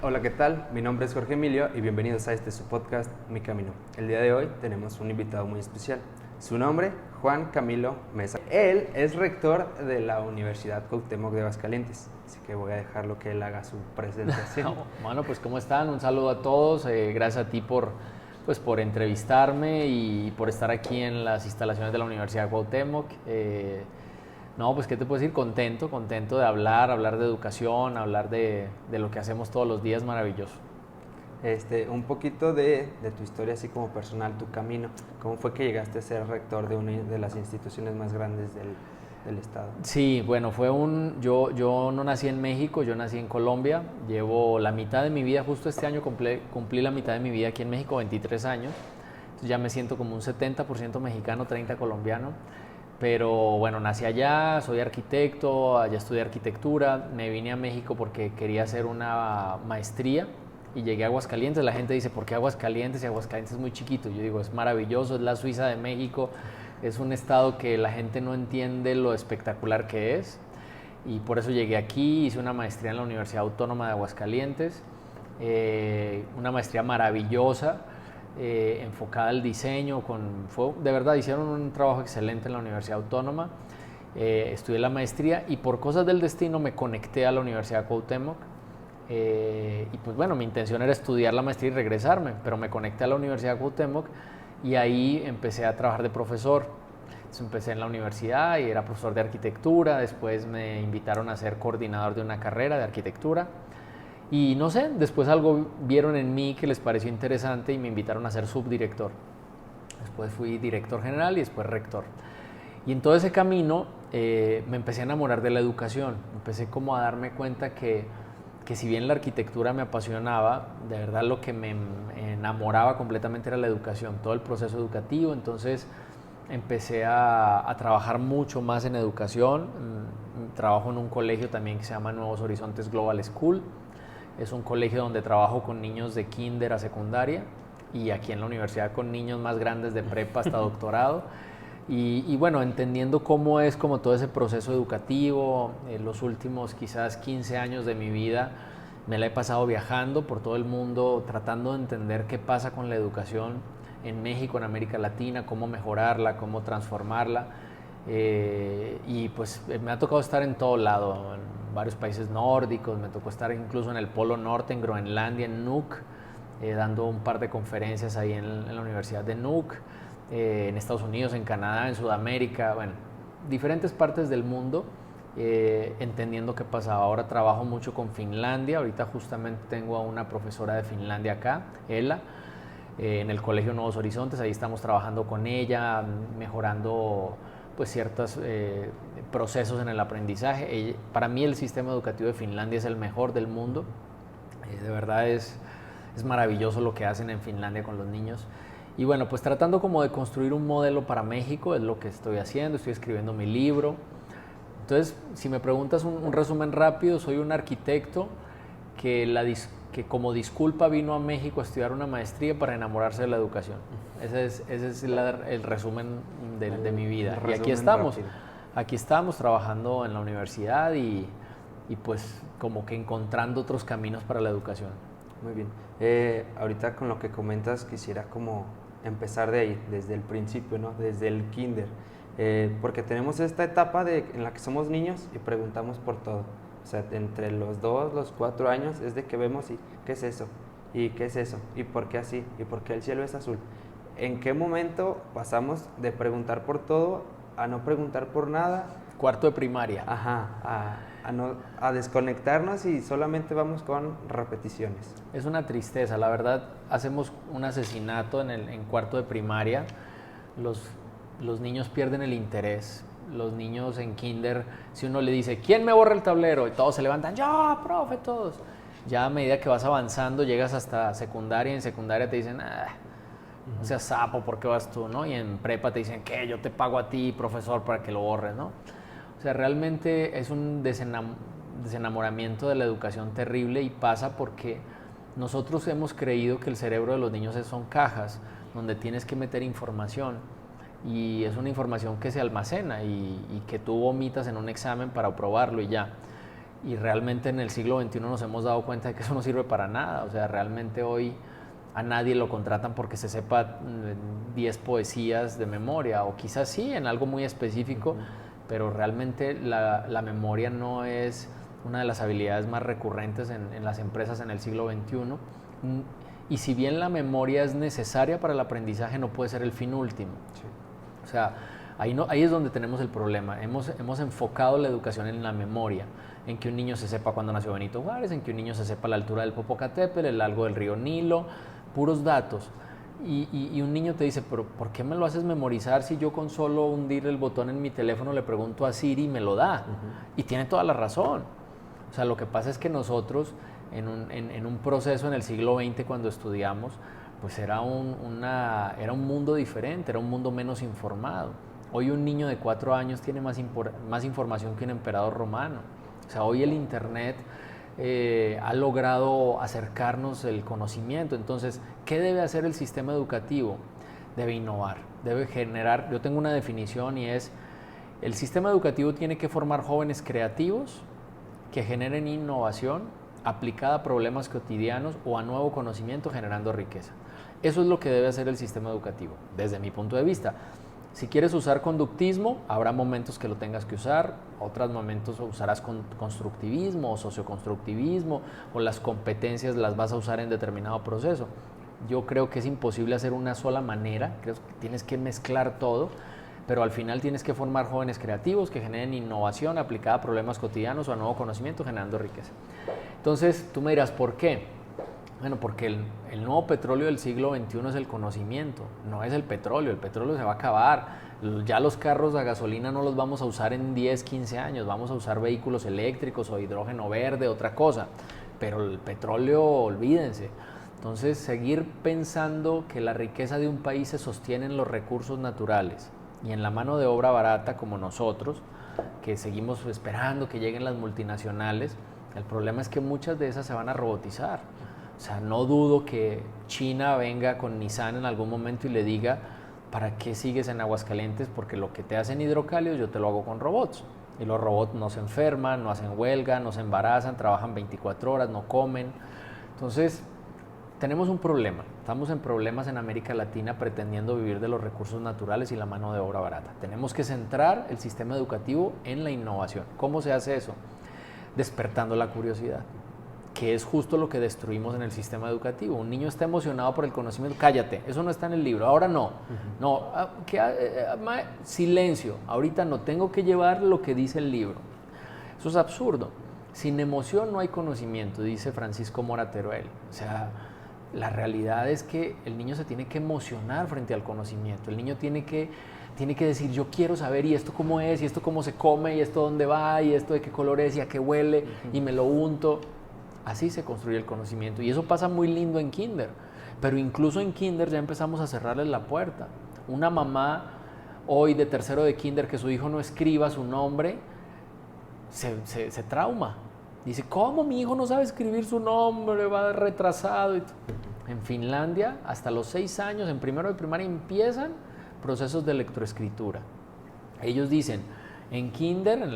Hola, ¿qué tal? Mi nombre es Jorge Emilio y bienvenidos a su podcast, Mi Camino. El día de hoy tenemos un invitado muy especial. Su nombre, Juan Camilo Mesa. Él es rector de la Universidad Cuauhtémoc de Aguascalientes, así que voy a dejarlo que él haga su presentación. Bueno, pues ¿cómo están? Un saludo a todos. Gracias a ti por entrevistarme y por estar aquí en las instalaciones de la Universidad Cuauhtémoc. No, pues ¿qué te puedo decir? Contento de hablar de educación, hablar de lo que hacemos todos los días, maravilloso. Un poquito de tu historia, así como personal, tu camino. ¿Cómo fue que llegaste a ser rector de una de las instituciones más grandes del estado? Sí, bueno, yo no nací en México, yo nací en Colombia. Llevo la mitad de mi vida, justo este año cumplí la mitad de mi vida aquí en México, 23 años. Entonces ya me siento como un 70% mexicano, 30% colombiano. Pero bueno, nací allá, soy arquitecto, allá estudié arquitectura. Me vine a México porque quería hacer una maestría y llegué a Aguascalientes. La gente dice, ¿por qué Aguascalientes? Y Aguascalientes es muy chiquito. Yo digo, es maravilloso, es la Suiza de México. Es un estado que la gente no entiende lo espectacular que es. Y por eso llegué aquí, hice una maestría en la Universidad Autónoma de Aguascalientes. Una maestría maravillosa, enfocada al diseño. De verdad, hicieron un trabajo excelente en la Universidad Autónoma. Estudié la maestría y por cosas del destino me conecté a la Universidad Cuauhtémoc. Y pues bueno, mi intención era estudiar la maestría y regresarme, pero me conecté a la Universidad Cuauhtémoc y ahí empecé a trabajar de profesor. Entonces empecé en la universidad y era profesor de arquitectura, después me invitaron a ser coordinador de una carrera de arquitectura y no sé, después algo vieron en mí que les pareció interesante y me invitaron a ser subdirector. Después fui director general y después rector. Y en todo ese camino me empecé a enamorar de la educación, empecé como a darme cuenta que si bien la arquitectura me apasionaba, de verdad lo que me enamoraba completamente era la educación, todo el proceso educativo. Entonces empecé a trabajar mucho más en educación. Trabajo en un colegio también que se llama Nuevos Horizontes Global School. Es un colegio donde trabajo con niños de kinder a secundaria y aquí en la universidad con niños más grandes de prepa hasta doctorado. Y bueno, entendiendo cómo es como todo ese proceso educativo. Los últimos quizás 15 años de mi vida me la he pasado viajando por todo el mundo, tratando de entender qué pasa con la educación en México, en América Latina, cómo mejorarla, cómo transformarla. Y pues me ha tocado estar en todo lado, en varios países nórdicos, me tocó estar incluso en el Polo Norte, en Groenlandia, en Nuuk, dando un par de conferencias ahí en la Universidad de Nuuk. En Estados Unidos, en Canadá, en Sudamérica, bueno, diferentes partes del mundo, entendiendo qué pasaba. Ahora trabajo mucho con Finlandia, ahorita justamente tengo a una profesora de Finlandia acá, Ela, en el Colegio Nuevos Horizontes. Ahí estamos trabajando con ella, mejorando pues ciertos procesos en el aprendizaje. Para mí el sistema educativo de Finlandia es el mejor del mundo. De verdad es maravilloso lo que hacen en Finlandia con los niños. Y bueno, pues tratando como de construir un modelo para México es lo que estoy haciendo. Estoy escribiendo mi libro. Entonces, si me preguntas un resumen rápido, soy un arquitecto que como disculpa vino a México a estudiar una maestría para enamorarse de la educación. Ese es el resumen de mi vida. Y aquí estamos trabajando en la universidad y pues como que encontrando otros caminos para la educación. Muy bien. Ahorita con lo que comentas quisiera como empezar de ahí, desde el principio, ¿no? Desde el kinder. Porque tenemos esta etapa en la que somos niños y preguntamos por todo. O sea, entre los 2, los 4 años es de que vemos y ¿qué es eso? ¿Y qué es eso? ¿Y por qué así? ¿Y por qué el cielo es azul? ¿En qué momento pasamos de preguntar por todo a no preguntar por nada? Cuarto de primaria. Ajá, a desconectarnos y solamente vamos con repeticiones. Es una tristeza, la verdad. Hacemos un asesinato en cuarto de primaria. Los niños pierden el interés. Los niños en kinder, si uno le dice, ¿quién me borra el tablero? Y todos se levantan, yo, profe, todos. Ya a medida que vas avanzando, llegas hasta secundaria, y en secundaria te dicen, no seas sapo, ¿por qué vas tú? ¿No? Y en prepa te dicen, ¿qué? Yo te pago a ti, profesor, para que lo borres, ¿no? O sea, realmente es un desenamoramiento de la educación terrible y pasa porque nosotros hemos creído que el cerebro de los niños son cajas donde tienes que meter información y es una información que se almacena y que tú vomitas en un examen para probarlo y ya. y realmente en el siglo XXI nos hemos dado cuenta de que eso no sirve para nada. O sea, realmente hoy a nadie lo contratan porque se sepa 10 poesías de memoria, o quizás sí, en algo muy específico, pero realmente la memoria no es una de las habilidades más recurrentes en las empresas en el siglo XXI. Y si bien la memoria es necesaria para el aprendizaje, no puede ser el fin último. Sí. O sea, ahí es donde tenemos el problema. Hemos enfocado la educación en la memoria, en que un niño se sepa cuándo nació Benito Juárez, en que un niño se sepa la altura del Popocatépetl, el largo del río Nilo, puros datos. Y un niño te dice, pero ¿por qué me lo haces memorizar si yo con solo hundir el botón en mi teléfono le pregunto a Siri y me lo da? Y tiene toda la razón. O sea, lo que pasa es que nosotros, en un proceso en el siglo XX cuando estudiamos, pues era un mundo diferente, era un mundo menos informado. Hoy un niño de 4 años tiene más información que un emperador romano. O sea, hoy el Internet ha logrado acercarnos el conocimiento. Entonces, ¿qué debe hacer el sistema educativo? Debe innovar, debe generar, yo tengo una definición y es, el sistema educativo tiene que formar jóvenes creativos que generen innovación aplicada a problemas cotidianos o a nuevo conocimiento generando riqueza. Eso es lo que debe hacer el sistema educativo, desde mi punto de vista. Si quieres usar conductismo, habrá momentos que lo tengas que usar, otros momentos usarás constructivismo o socioconstructivismo, o las competencias las vas a usar en determinado proceso. Yo creo que es imposible hacer una sola manera, creo que tienes que mezclar todo, pero al final tienes que formar jóvenes creativos que generen innovación aplicada a problemas cotidianos o a nuevo conocimiento generando riqueza. Entonces, tú me dirás, ¿por qué? Bueno, porque el nuevo petróleo del siglo XXI es el conocimiento, no es el petróleo se va a acabar. Ya los carros a gasolina no los vamos a usar en 10, 15 años, vamos a usar vehículos eléctricos o hidrógeno verde, otra cosa, pero el petróleo, olvídense. Entonces, seguir pensando que la riqueza de un país se sostiene en los recursos naturales y en la mano de obra barata como nosotros, que seguimos esperando que lleguen las multinacionales, el problema es que muchas de esas se van a robotizar. O sea, no dudo que China venga con Nissan en algún momento y le diga, ¿para qué sigues en Aguascalientes? Porque lo que te hacen hidrocálidos yo te lo hago con robots. Y los robots no se enferman, no hacen huelga, no se embarazan, trabajan 24 horas, no comen. Entonces, tenemos un problema. Estamos en problemas en América Latina pretendiendo vivir de los recursos naturales y la mano de obra barata. Tenemos que centrar el sistema educativo en la innovación. ¿Cómo se hace eso? Despertando la curiosidad, que es justo lo que destruimos en el sistema educativo. Un niño está emocionado por el conocimiento, cállate, eso no está en el libro, ahora no. No, silencio, ahorita no, tengo que llevar lo que dice el libro. Eso es absurdo. Sin emoción no hay conocimiento, dice Francisco Mora Teruel. O sea, la realidad es que el niño se tiene que emocionar frente al conocimiento. El niño tiene que decir, yo quiero saber, y esto cómo es, y esto cómo se come, y esto dónde va, y esto de qué color es, y a qué huele, y me lo unto. Así se construye el conocimiento. Y eso pasa muy lindo en kinder. Pero incluso en kinder ya empezamos a cerrarles la puerta. Una mamá hoy de tercero de kinder que su hijo no escriba su nombre, se trauma. Dice, ¿cómo mi hijo no sabe escribir su nombre? Va retrasado. En Finlandia, hasta los 6 años, en primero de primaria, empiezan procesos de lectoescritura. Ellos dicen, en kinder, en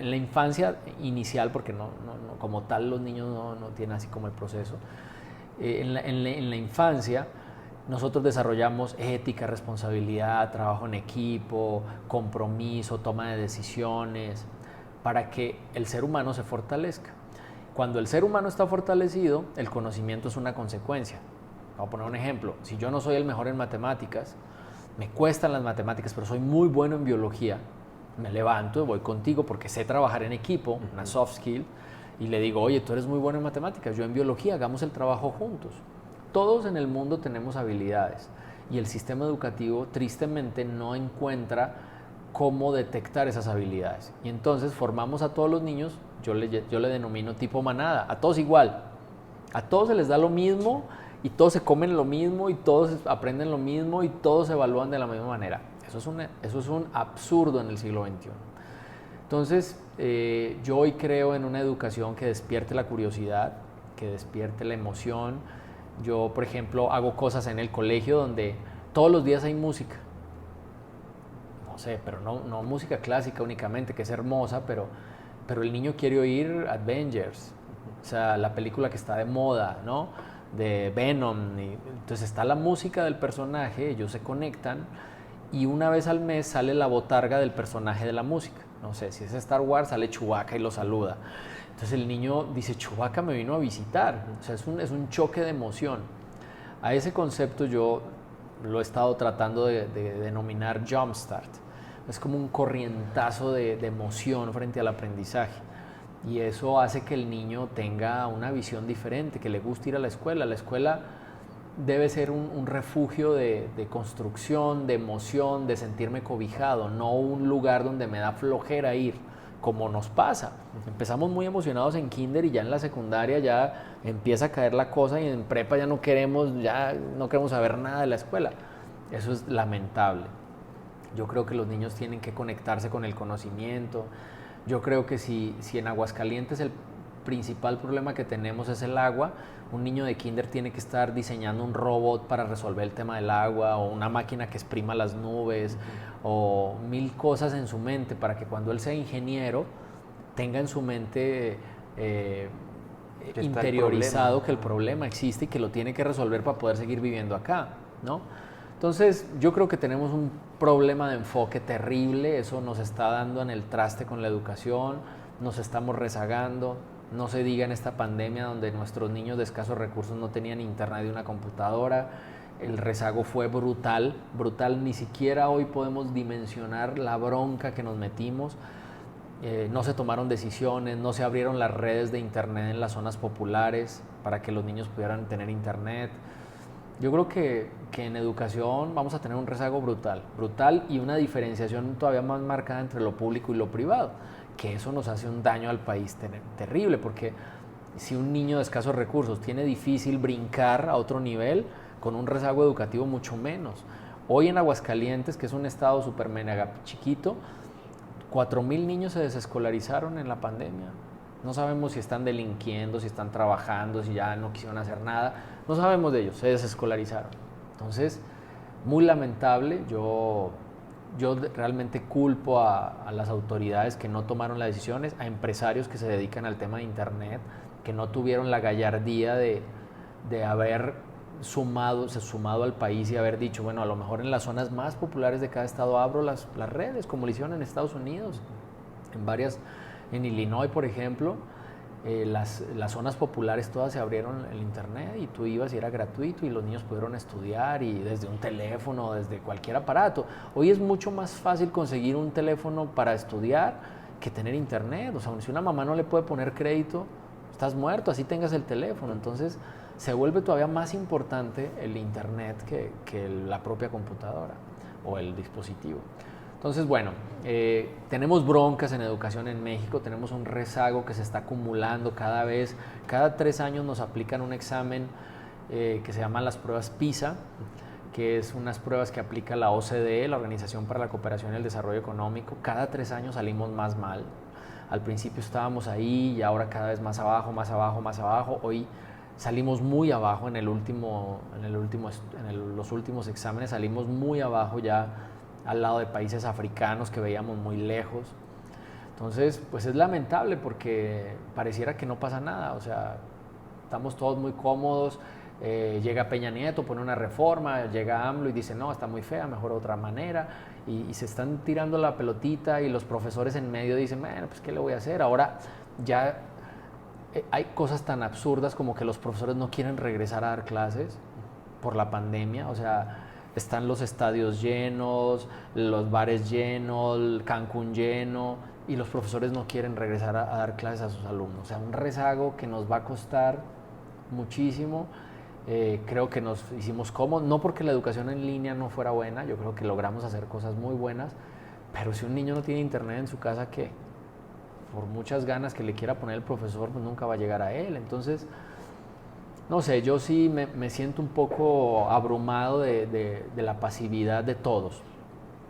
la infancia inicial, porque no, como tal los niños no tienen así como el proceso, en la infancia nosotros desarrollamos ética, responsabilidad, trabajo en equipo, compromiso, toma de decisiones, para que el ser humano se fortalezca. Cuando el ser humano está fortalecido, el conocimiento es una consecuencia. Voy a poner un ejemplo. Si yo no soy el mejor en matemáticas, me cuestan las matemáticas, pero soy muy bueno en biología, me levanto y voy contigo porque sé trabajar en equipo, una soft skill, y le digo, oye, tú eres muy bueno en matemáticas, yo en biología, hagamos el trabajo juntos. Todos en el mundo tenemos habilidades y el sistema educativo tristemente no encuentra cómo detectar esas habilidades. Y entonces formamos a todos los niños, yo le denomino tipo manada, a todos igual. A todos se les da lo mismo y todos se comen lo mismo y todos aprenden lo mismo y todos se evalúan de la misma manera. Eso es un absurdo en el siglo XXI. Entonces, yo hoy creo en una educación que despierte la curiosidad, que despierte la emoción. Yo, por ejemplo, hago cosas en el colegio donde todos los días hay música. No sé, pero no música clásica únicamente, que es hermosa, pero pero el niño quiere oír Avengers, o sea, la película que está de moda, ¿no? De Venom. Entonces está la música del personaje, ellos se conectan y una vez al mes sale la botarga del personaje de la música. No sé, si es Star Wars, sale Chewbacca y lo saluda. Entonces el niño dice, Chewbacca me vino a visitar. O sea, es un choque de emoción. A ese concepto yo lo he estado tratando de denominar Jumpstart. Es como un corrientazo de emoción frente al aprendizaje. Y eso hace que el niño tenga una visión diferente, que le guste ir a la escuela. La escuela debe ser un refugio de construcción, de emoción, de sentirme cobijado, no un lugar donde me da flojera ir, como nos pasa. Empezamos muy emocionados en kinder y ya en la secundaria ya empieza a caer la cosa y en prepa ya no queremos saber nada de la escuela. Eso es lamentable. Yo creo que los niños tienen que conectarse con el conocimiento. Yo creo que si en Aguascalientes el principal problema que tenemos es el agua, un niño de kinder tiene que estar diseñando un robot para resolver el tema del agua, o una máquina que exprima las nubes, o mil cosas en su mente para que cuando él sea ingeniero tenga en su mente interiorizado que el problema existe y que lo tiene que resolver para poder seguir viviendo acá, ¿no? Entonces yo creo que tenemos un problema de enfoque terrible, eso nos está dando en el traste con la educación, nos estamos rezagando. No se diga en esta pandemia donde nuestros niños de escasos recursos no tenían internet y una computadora. El rezago fue brutal, brutal. Ni siquiera hoy podemos dimensionar la bronca que nos metimos. No se tomaron decisiones, no se abrieron las redes de internet en las zonas populares para que los niños pudieran tener internet. Yo creo que en educación vamos a tener un rezago brutal, brutal, y una diferenciación todavía más marcada entre lo público y lo privado, que eso nos hace un daño al país terrible, porque si un niño de escasos recursos tiene difícil brincar a otro nivel, con un rezago educativo mucho menos. Hoy en Aguascalientes, que es un estado súper mega chiquito, 4,000 niños se desescolarizaron en la pandemia. No sabemos si están delinquiendo, si están trabajando, si ya no quisieron hacer nada. No sabemos de ellos, se desescolarizaron. Entonces, muy lamentable. Yo realmente culpo a las autoridades que no tomaron las decisiones, a empresarios que se dedican al tema de internet, que no tuvieron la gallardía de haber sumado al país y haber dicho, bueno, a lo mejor en las zonas más populares de cada estado abro las redes, como lo hicieron en Estados Unidos. En Illinois, por ejemplo, las zonas populares todas se abrieron el internet y tú ibas y era gratuito y los niños pudieron estudiar, y desde un teléfono, desde cualquier aparato. Hoy es mucho más fácil conseguir un teléfono para estudiar que tener internet. O sea, si una mamá no le puede poner crédito, estás muerto, así tengas el teléfono. Entonces se vuelve todavía más importante el internet que la propia computadora o el dispositivo. Entonces, bueno, tenemos broncas en educación en México, tenemos un rezago que se está acumulando cada vez. Cada 3 años nos aplican un examen que se llaman las pruebas PISA, que es unas pruebas que aplica la OCDE, la Organización para la Cooperación y el Desarrollo Económico. Cada 3 años salimos más mal. Al principio estábamos ahí y ahora cada vez más abajo, más abajo, más abajo. Hoy salimos muy abajo los últimos exámenes, salimos muy abajo ya, al lado de países africanos que veíamos muy lejos. Entonces, pues es lamentable porque pareciera que no pasa nada. O sea, estamos todos muy cómodos. Llega Peña Nieto, pone una reforma, llega AMLO y dice, no, está muy fea, mejor otra manera. Y se están tirando la pelotita y los profesores en medio dicen, bueno, pues ¿qué le voy a hacer? Ahora ya hay cosas tan absurdas como que los profesores no quieren regresar a dar clases por la pandemia. O sea, están los estadios llenos, los bares llenos, Cancún lleno, y los profesores no quieren regresar a dar clases a sus alumnos. O sea, un rezago que nos va a costar muchísimo. Creo que nos hicimos cómodos, no porque la educación en línea no fuera buena, yo creo que logramos hacer cosas muy buenas, pero si un niño no tiene internet en su casa, ¿qué? Por muchas ganas que le quiera poner el profesor, pues nunca va a llegar a él. Entonces, no sé, yo sí me siento un poco abrumado de la pasividad de todos,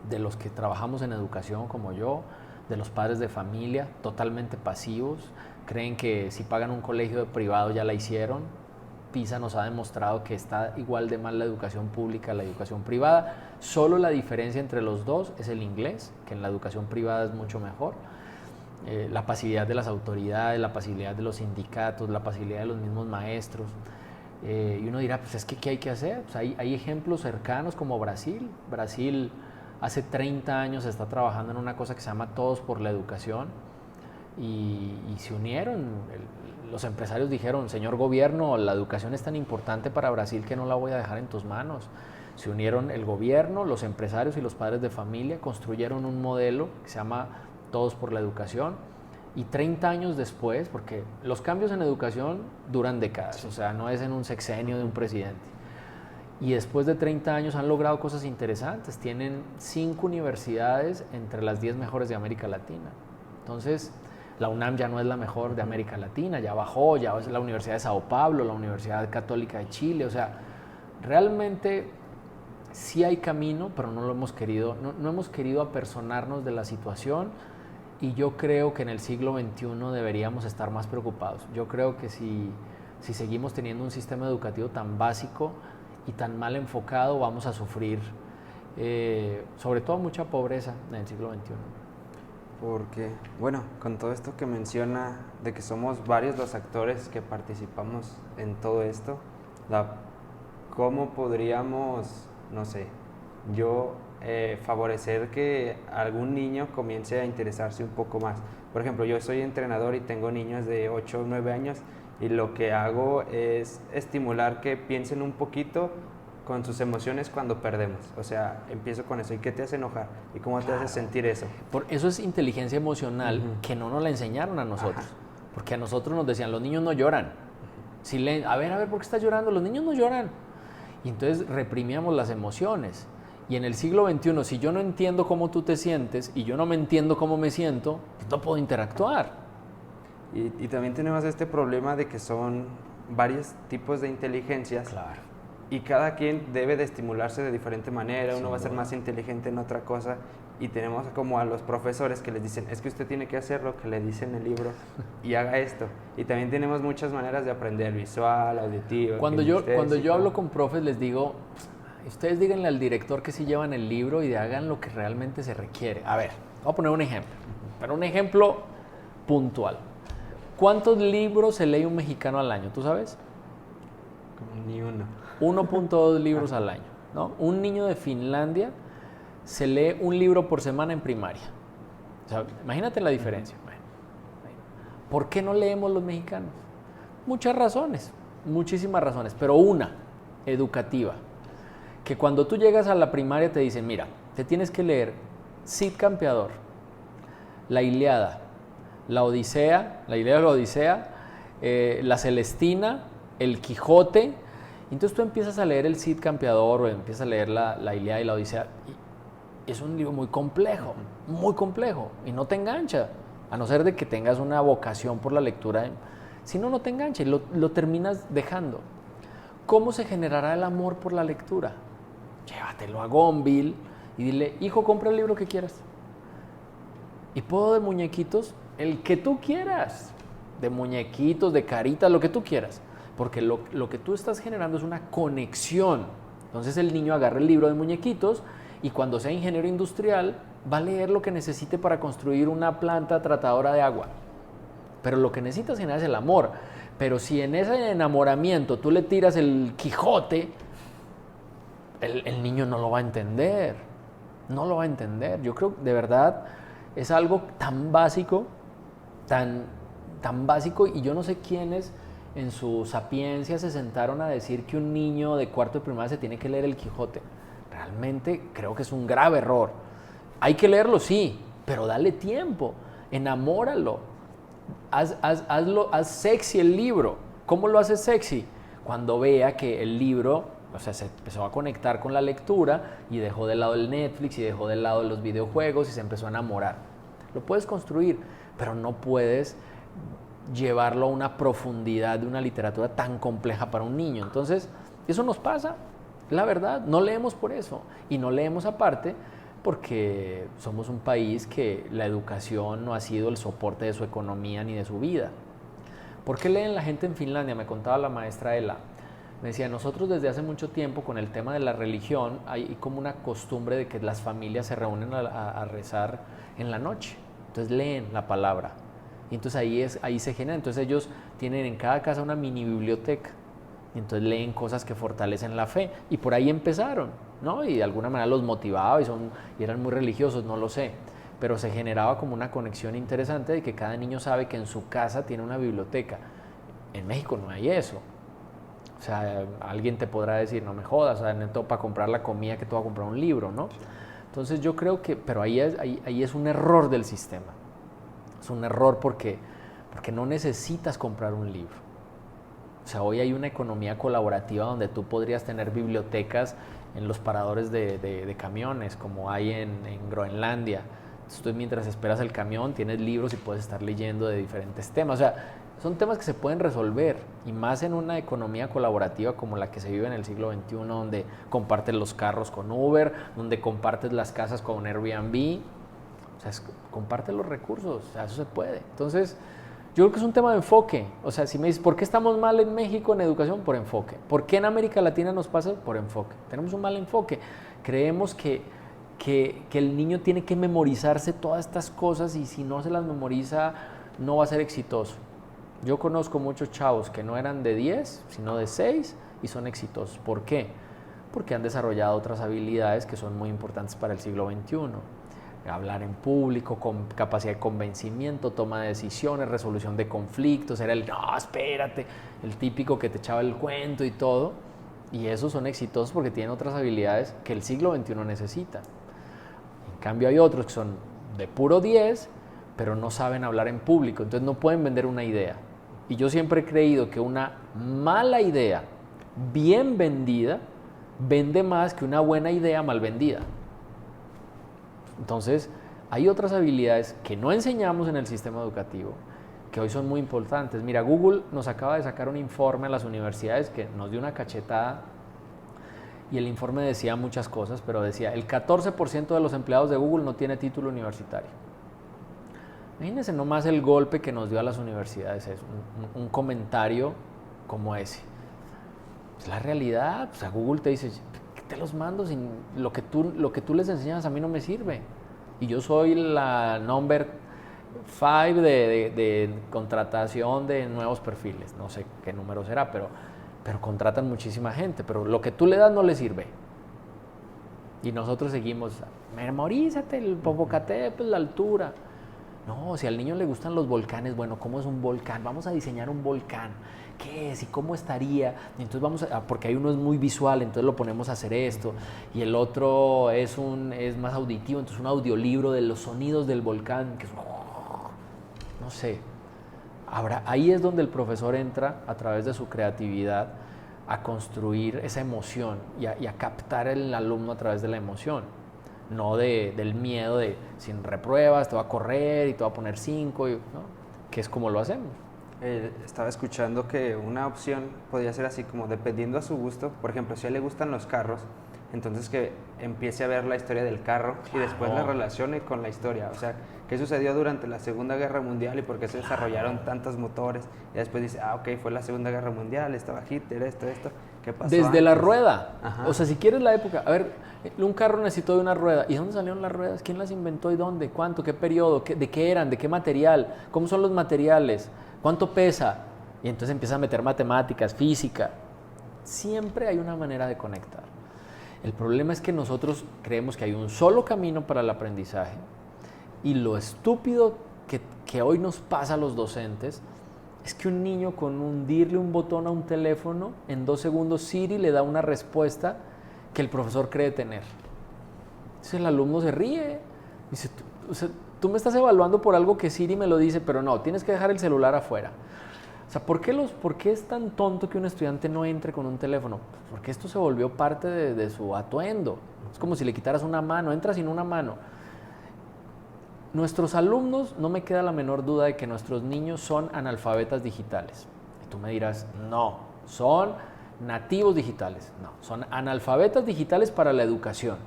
de los que trabajamos en educación como yo, de los padres de familia, totalmente pasivos, creen que si pagan un colegio privado ya la hicieron. PISA nos ha demostrado que está igual de mal la educación pública, la educación privada. Solo la diferencia entre los dos es el inglés, que en la educación privada es mucho mejor. la pasividad de las autoridades, la pasividad de los sindicatos, la pasividad de los mismos maestros. Y uno dirá, pues es que ¿qué hay que hacer? Pues hay ejemplos cercanos como Brasil. Brasil hace 30 años está trabajando en una cosa que se llama Todos por la Educación y se unieron. Los empresarios dijeron, señor gobierno, la educación es tan importante para Brasil que no la voy a dejar en tus manos. Se unieron el gobierno, los empresarios y los padres de familia, construyeron un modelo que se llama Todos por la Educación. Y 30 años después, porque los cambios en educación duran décadas, o sea, no es en un sexenio de un presidente. Y después de 30 años han logrado cosas interesantes. Tienen 5 universidades entre las 10 mejores de América Latina. Entonces, la UNAM ya no es la mejor de América Latina, ya bajó, ya es la Universidad de Sao Paulo, la Universidad Católica de Chile. O sea, realmente sí hay camino, pero no lo hemos querido, no hemos querido apersonarnos de la situación. Y yo creo que en el siglo XXI deberíamos estar más preocupados. Yo creo que si seguimos teniendo un sistema educativo tan básico y tan mal enfocado, vamos a sufrir, sobre todo, mucha pobreza en el siglo XXI. Porque, bueno, con todo esto que menciona, de que somos varios los actores que participamos en todo esto, ¿cómo podríamos, no sé, favorecer que algún niño comience a interesarse un poco más? Por ejemplo, yo soy entrenador y tengo niños de 8 o 9 años y lo que hago es estimular que piensen un poquito con sus emociones cuando perdemos. O sea, empiezo con eso. ¿Y qué te hace enojar? ¿Y cómo te hace sentir eso? Por eso es inteligencia emocional que no nos la enseñaron a nosotros. Porque a nosotros nos decían, los niños no lloran. A ver, ¿por qué estás llorando? Los niños no lloran. Y entonces reprimíamos las emociones. Y en el siglo XXI, si yo no entiendo cómo tú te sientes y yo no me entiendo cómo me siento, pues no puedo interactuar. Y también tenemos este problema de que son varios tipos de inteligencias. Claro. Y cada quien debe de estimularse de diferente manera. Uno va a ser más inteligente en otra cosa. Y tenemos como a los profesores que les dicen, es que usted tiene que hacer lo que le dice en el libro y haga esto. Y también tenemos muchas maneras de aprender, visual, auditivo. Cuando yo hablo con profes les digo, ustedes díganle al director que sí llevan el libro y hagan lo que realmente se requiere. A ver, voy a poner un ejemplo, pero un ejemplo puntual. ¿Cuántos libros se lee un mexicano al año? ¿Tú sabes? Ni uno. 1.2 libros al año, ¿no? Un niño de Finlandia se lee un libro por semana en primaria. O sea, imagínate la diferencia. Bueno, ¿por qué no leemos los mexicanos? Muchas razones, muchísimas razones, pero una, educativa. Que cuando tú llegas a la primaria te dicen, mira, te tienes que leer Cid Campeador, la Ilíada, la Odisea, la Celestina, el Quijote. Entonces tú empiezas a leer el Cid Campeador o empiezas a leer la Ilíada y la Odisea. Y es un libro muy complejo y no te engancha, a no ser de que tengas una vocación por la lectura. Si no, no te engancha y lo terminas dejando. ¿Cómo se generará el amor por la lectura? Llévatelo a Gonville y dile, hijo, compra el libro que quieras. Y puedo de muñequitos, el que tú quieras. De muñequitos, de caritas, lo que tú quieras. Porque lo que tú estás generando es una conexión. Entonces el niño agarra el libro de muñequitos y cuando sea ingeniero industrial va a leer lo que necesite para construir una planta tratadora de agua. Pero lo que necesitas generar es el amor. Pero si en ese enamoramiento tú le tiras el Quijote, el niño no lo va a entender. No lo va a entender. Yo creo que de verdad es algo tan básico, tan básico, y yo no sé quiénes en su sapiencia se sentaron a decir que un niño de cuarto de primaria se tiene que leer el Quijote. Realmente creo que es un grave error. Hay que leerlo, sí, pero dale tiempo, enamóralo, haz sexy el libro. ¿Cómo lo haces sexy? Cuando vea que el libro, o sea, se empezó a conectar con la lectura y dejó de lado el Netflix y dejó de lado los videojuegos y se empezó a enamorar. Lo puedes construir, pero no puedes llevarlo a una profundidad de una literatura tan compleja para un niño. Entonces, eso nos pasa, la verdad, no leemos por eso. Y no leemos aparte porque somos un país que la educación no ha sido el soporte de su economía ni de su vida. ¿Por qué leen la gente en Finlandia? Me contaba la maestra Ela. Me decía, nosotros desde hace mucho tiempo con el tema de la religión hay como una costumbre de que las familias se reúnen a rezar en la noche. Entonces leen la palabra. Y entonces ahí se genera. Entonces ellos tienen en cada casa una mini biblioteca. Y entonces leen cosas que fortalecen la fe. Y por ahí empezaron, ¿no? Y de alguna manera los motivaba y eran muy religiosos, no lo sé. Pero se generaba como una conexión interesante de que cada niño sabe que en su casa tiene una biblioteca. En México no hay eso. O sea, alguien te podrá decir, no me jodas, o sea, neto, para comprar la comida que te va a comprar un libro, ¿no? Entonces yo creo que, pero ahí es un error del sistema. Es un error porque no necesitas comprar un libro. O sea, hoy hay una economía colaborativa donde tú podrías tener bibliotecas en los paradores de camiones, como hay en Groenlandia. Entonces tú, mientras esperas el camión, tienes libros y puedes estar leyendo de diferentes temas. O sea, son temas que se pueden resolver, y más en una economía colaborativa como la que se vive en el siglo XXI, donde compartes los carros con Uber, donde compartes las casas con Airbnb. O sea, comparte los recursos, o sea, eso se puede. Entonces, yo creo que es un tema de enfoque. O sea, si me dices, ¿por qué estamos mal en México en educación? Por enfoque. ¿Por qué en América Latina nos pasa? Por enfoque. Tenemos un mal enfoque. Creemos que el niño tiene que memorizarse todas estas cosas, y si no se las memoriza, no va a ser exitoso. Yo conozco muchos chavos que no eran de 10, sino de 6, y son exitosos. ¿Por qué? Porque han desarrollado otras habilidades que son muy importantes para el siglo XXI. Hablar en público, con capacidad de convencimiento, toma de decisiones, resolución de conflictos. Era no, espérate, el típico que te echaba el cuento y todo. Y esos son exitosos porque tienen otras habilidades que el siglo XXI necesita. En cambio hay otros que son de puro 10, pero no saben hablar en público, entonces no pueden vender una idea. Y yo siempre he creído que una mala idea bien vendida vende más que una buena idea mal vendida. Entonces, hay otras habilidades que no enseñamos en el sistema educativo, que hoy son muy importantes. Mira, Google nos acaba de sacar un informe a las universidades que nos dio una cachetada, y el informe decía muchas cosas, pero decía, el 14% de los empleados de Google no tiene título universitario. Imagínense nomás el golpe que nos dio a las universidades eso, un comentario como ese. Es la realidad. O sea, Google te dice, ¿qué te los mando? Si lo que tú les enseñas a mí no me sirve. Y yo soy la number 5 de contratación de nuevos perfiles. No sé qué número será, pero contratan muchísima gente. Pero lo que tú le das no le sirve. Y nosotros seguimos, memorízate el Popocatépetl, la altura. No, si al niño le gustan los volcanes, bueno, ¿cómo es un volcán? Vamos a diseñar un volcán. ¿Qué es? ¿Y cómo estaría? Y entonces porque hay uno es muy visual, entonces lo ponemos a hacer esto. Y el otro es más auditivo, entonces un audiolibro de los sonidos del volcán. Que no sé. Ahora, ahí es donde el profesor entra a través de su creatividad a construir esa emoción y a captar al alumno a través de la emoción. No del miedo de si repruebas te va a correr y te va a poner 5, ¿no? Que es como lo hacemos. Estaba escuchando que una opción podría ser así como dependiendo a su gusto. Por ejemplo, si a él le gustan los carros, entonces que empiece a ver la historia del carro y después la relacione con la historia. O sea, qué sucedió durante la Segunda Guerra Mundial y por qué se desarrollaron tantos motores. Y después dice, ok, fue la Segunda Guerra Mundial, estaba Hitler, esto. ¿Qué pasó desde antes? La rueda. Ajá. O sea, si quieres la época, a ver, un carro necesitó de una rueda. ¿Y dónde salieron las ruedas? ¿Quién las inventó y dónde? ¿Cuánto? ¿Qué periodo? ¿De qué eran? ¿De qué material? ¿Cómo son los materiales? ¿Cuánto pesa? Y entonces empieza a meter matemáticas, física. Siempre hay una manera de conectar. El problema es que nosotros creemos que hay un solo camino para el aprendizaje, y lo estúpido que hoy nos pasa a los docentes es que un niño con hundirle un botón a un teléfono, en 2 segundos Siri le da una respuesta que el profesor cree tener. Entonces el alumno se ríe. Dice, tú me estás evaluando por algo que Siri me lo dice, pero no, tienes que dejar el celular afuera. O sea, ¿por qué es tan tonto que un estudiante no entre con un teléfono? Porque esto se volvió parte de su atuendo. Es como si le quitaras una mano, entra sin una mano. Nuestros alumnos, no me queda la menor duda de que nuestros niños son analfabetas digitales. Y tú me dirás, no, son nativos digitales. No, son analfabetas digitales para la educación.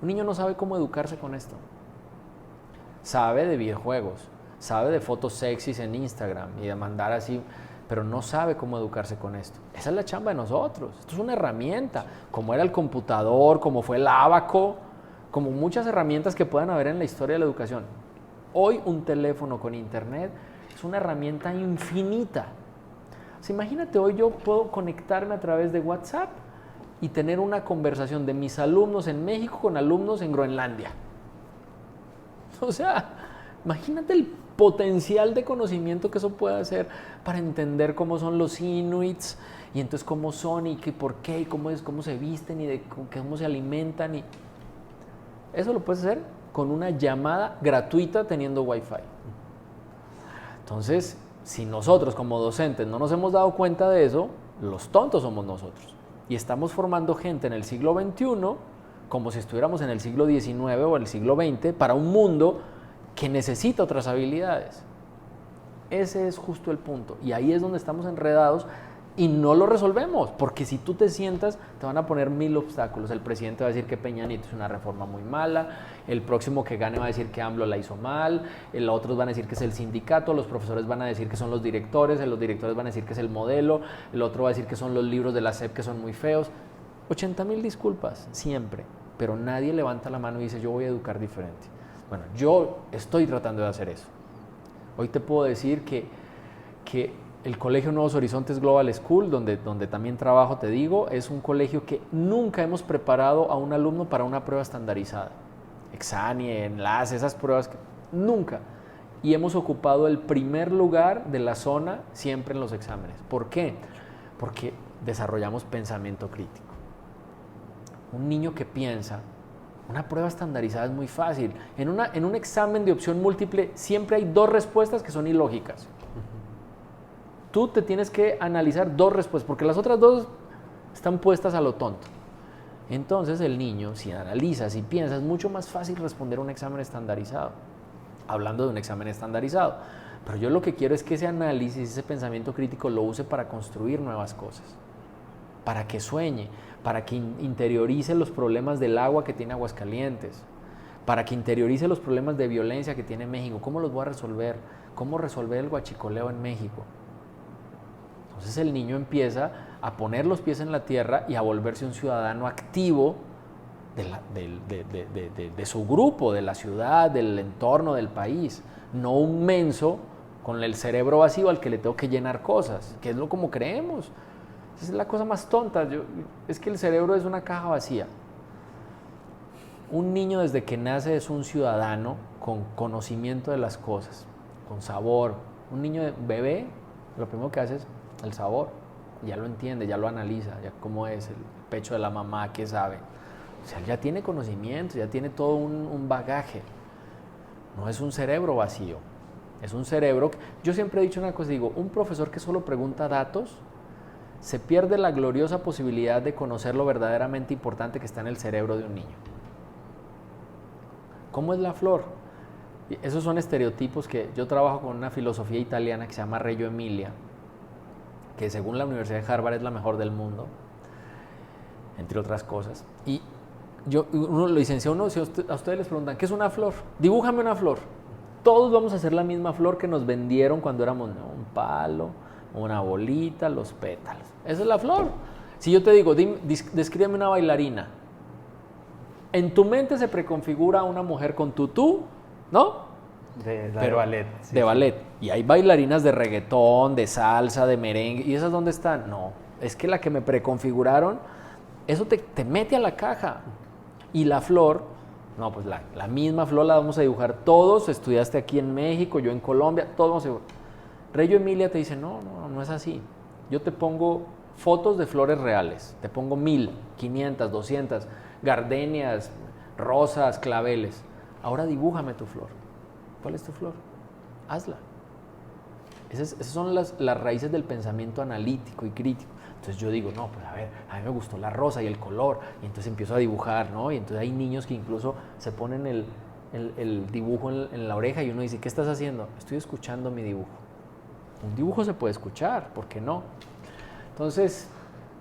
Un niño no sabe cómo educarse con esto. Sabe de videojuegos, sabe de fotos sexys en Instagram y de mandar así, pero no sabe cómo educarse con esto. Esa es la chamba de nosotros. Esto es una herramienta, como era el computador, como fue el ábaco, como muchas herramientas que puedan haber en la historia de la educación. Hoy un teléfono con internet es una herramienta infinita. O sea, imagínate, hoy yo puedo conectarme a través de WhatsApp y tener una conversación de mis alumnos en México con alumnos en Groenlandia. O sea, imagínate el potencial de conocimiento que eso puede hacer para entender cómo son los inuits y entonces cómo son y qué, por qué y cómo se visten y de cómo se alimentan. Y eso lo puedes hacer con una llamada gratuita teniendo Wi-Fi. Entonces, si nosotros como docentes no nos hemos dado cuenta de eso, los tontos somos nosotros. Y estamos formando gente en el siglo XXI como si estuviéramos en el siglo XIX o el siglo XX para un mundo que necesita otras habilidades. Ese es justo el punto. Y ahí es donde estamos enredados y no lo resolvemos, porque si tú te sientas, te van a poner 1000 obstáculos. El presidente va a decir que Peña Nieto es una reforma muy mala, el próximo que gane va a decir que AMLO la hizo mal, los otros van a decir que es el sindicato, los profesores van a decir que son los directores van a decir que es el modelo, el otro va a decir que son los libros de la SEP que son muy feos. 80,000 disculpas, siempre, pero nadie levanta la mano y dice yo voy a educar diferente. Bueno, yo estoy tratando de hacer eso. Hoy te puedo decir que el Colegio Nuevos Horizontes Global School, donde también trabajo, te digo, es un colegio que nunca hemos preparado a un alumno para una prueba estandarizada. Exanie, enlace, esas pruebas, nunca. Y hemos ocupado el primer lugar de la zona siempre en los exámenes. ¿Por qué? Porque desarrollamos pensamiento crítico. Un niño que piensa, una prueba estandarizada es muy fácil. En un examen de opción múltiple siempre hay 2 respuestas que son ilógicas. Tú te tienes que analizar 2 respuestas, porque las otras 2 están puestas a lo tonto. Entonces el niño, si analiza, si piensa, es mucho más fácil responder un examen estandarizado. Hablando de un examen estandarizado. Pero yo lo que quiero es que ese análisis, ese pensamiento crítico lo use para construir nuevas cosas. Para que sueñe, para que interiorice los problemas del agua que tiene Aguascalientes, para que interiorice los problemas de violencia que tiene México. ¿Cómo los voy a resolver? ¿Cómo resolver el huachicoleo en México? Entonces el niño empieza a poner los pies en la tierra y a volverse un ciudadano activo de su grupo, de la ciudad, del entorno, del país. No un menso con el cerebro vacío al que le tengo que llenar cosas, que es lo como creemos. Esa es la cosa más tonta. Es que el cerebro es una caja vacía. Un niño desde que nace es un ciudadano con conocimiento de las cosas, con sabor. Un niño bebé, lo primero que hace es el sabor, ya lo entiende, ya lo analiza, ya cómo es el pecho de la mamá, qué sabe. O sea, ya tiene conocimiento, ya tiene todo un bagaje. No es un cerebro vacío, es un cerebro... Yo siempre he dicho una cosa, digo, un profesor que solo pregunta datos, se pierde la gloriosa posibilidad de conocer lo verdaderamente importante que está en el cerebro de un niño. ¿Cómo es la flor? Esos son estereotipos que yo trabajo con una filosofía italiana que se llama Reggio Emilia, que según la Universidad de Harvard es la mejor del mundo, entre otras cosas. Y uno lo licencia, si a ustedes les preguntan, ¿qué es una flor? Dibújame una flor. Todos vamos a hacer la misma flor que nos vendieron cuando éramos un palo, una bolita, los pétalos. Esa es la flor. Si yo te digo, descríbeme una bailarina, en tu mente se preconfigura una mujer con tutú, ¿no? De ballet. Sí, de ballet. Y hay bailarinas de reggaetón, de salsa, de merengue. ¿Y esas dónde están? No, es que la que me preconfiguraron, eso te mete a la caja. Y la flor, no, pues la misma flor la vamos a dibujar todos. Estudiaste aquí en México, yo en Colombia, todos vamos a dibujar. Reggio Emilia te dice, no es así. Yo te pongo fotos de flores reales. Te pongo 1000, 500, 200, gardenias, rosas, claveles. Ahora dibújame tu flor. ¿Cuál es tu flor? Hazla. Esas son las raíces del pensamiento analítico y crítico. Entonces yo digo, no, pues a ver, a mí me gustó la rosa y el color, y entonces empiezo a dibujar, ¿no? Y entonces hay niños que incluso se ponen el dibujo en la oreja y uno dice, ¿qué estás haciendo? Estoy escuchando mi dibujo. Un dibujo se puede escuchar, ¿por qué no? Entonces,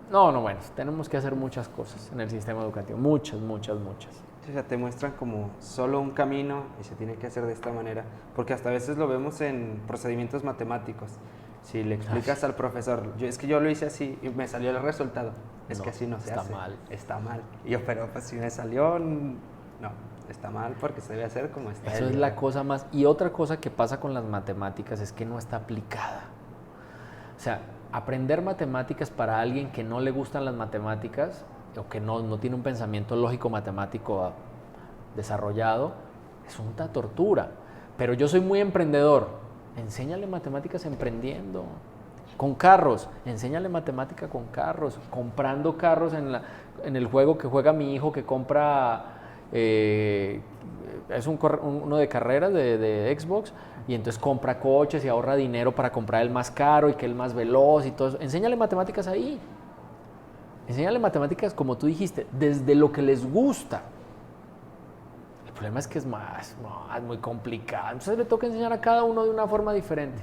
bueno, tenemos que hacer muchas cosas en el sistema educativo, muchas. O sea, te muestran como solo un camino y se tiene que hacer de esta manera, porque hasta a veces lo vemos en procedimientos matemáticos. Si le explicas al profesor, es que yo lo hice así y me salió el resultado, es que así no se hace. Está mal. Está mal. Y yo, pero pues si me salió, no, está mal porque se debe hacer como está. Eso es la cosa más. Y otra cosa que pasa con las matemáticas es que no está aplicada. O sea, aprender matemáticas para alguien que no le gustan las matemáticas o que no tiene un pensamiento lógico matemático desarrollado es una tortura. Pero yo soy muy emprendedor. Enséñale matemáticas emprendiendo. Con carros, enséñale matemática con carros, comprando carros en el juego que juega mi hijo que compra, es uno de carreras de Xbox, y entonces compra coches y ahorra dinero para comprar el más caro y que el más veloz y todo eso. Enséñale matemáticas ahí. Enséñale matemáticas, como tú dijiste, desde lo que les gusta. El problema es que es muy complicado. Entonces le toca enseñar a cada uno de una forma diferente.